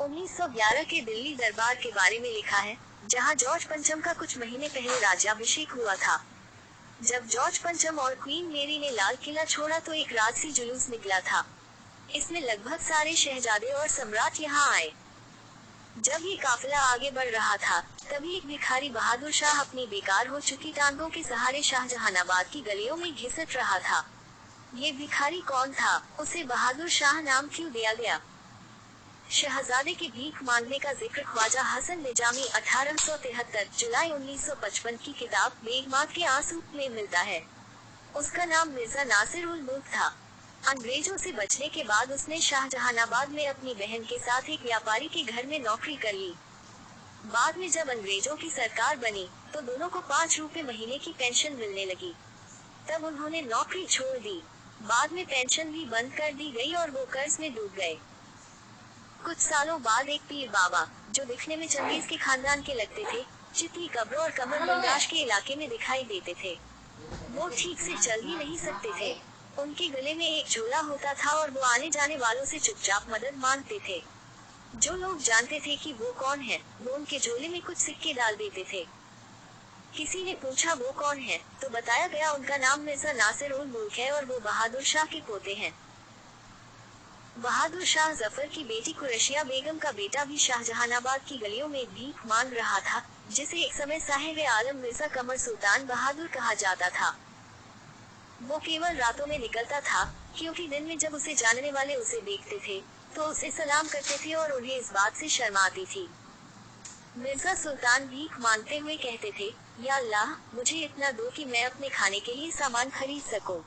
1911 के दिल्ली दरबार के बारे में लिखा है, जहां जॉर्ज पंचम का कुछ महीने पहले राज्याभिषेक हुआ था। जब जॉर्ज पंचम और क्वीन मेरी ने लाल किला छोड़ा तो एक राजसी जुलूस निकला था। इसमें लगभग सारे शहजादे और सम्राट यहाँ आए। जब ये काफिला आगे बढ़ रहा था, तभी एक भिखारी बहादुर शाह अपनी बेकार हो चुकी टांगों के सहारे शाहजहानाबाद की गलियों में घिसट रहा था। ये भिखारी कौन था, उसे बहादुर शाह नाम क्यों दिया गया? शहजादे के भीख मांगने का जिक्र ख्वाजा हसन निजामी 1873 जुलाई 1955 की किताब बेगमात के आंसू में मिलता है। उसका नाम मिर्जा नासिर उल मुल्क था। अंग्रेजों से बचने के बाद उसने शाहजहानाबाद में अपनी बहन के साथ एक व्यापारी के घर में नौकरी कर ली। बाद में जब अंग्रेजों की सरकार बनी, तो दोनों को 5 रुपए महीने की पेंशन मिलने लगी। तब उन्होंने नौकरी छोड़ दी। बाद में पेंशन भी बंद कर दी गई और वो कर्ज में डूब गए। कुछ सालों बाद एक पीर बाबा, जो दिखने में चंगेज के खानदान के लगते थे, चितली कब्र और कमर बंगाश के इलाके में दिखाई देते थे। वो ठीक से चल ही नहीं सकते थे। उनके गले में एक झोला होता था और वो आने जाने वालों से चुपचाप मदद मांगते थे। जो लोग जानते थे कि वो कौन है, वो उनके झोले में कुछ सिक्के डाल देते थे। किसी ने पूछा वो कौन है, तो बताया गया उनका नाम मिर्जा नासिर उल मुल्क है और वो बहादुर शाह के पोते हैं। बहादुर शाह जफर की बेटी कुरैशिया बेगम का बेटा भी शाहजहानाबाद की गलियों में भीख मांग रहा था, जिसे एक समय साहिब आलम मिर्जा कमर सुल्तान बहादुर कहा जाता था। वो केवल रातों में निकलता था, क्योंकि दिन में जब उसे जानने वाले उसे देखते थे, तो उसे सलाम करते थे और उन्हें इस बात से शर्म आती थी। मिर्जा सुल्तान भीख मांगते हुए कहते थे, या अल्लाह, मुझे इतना दो कि मैं अपने खाने के लिए सामान खरीद सकूं।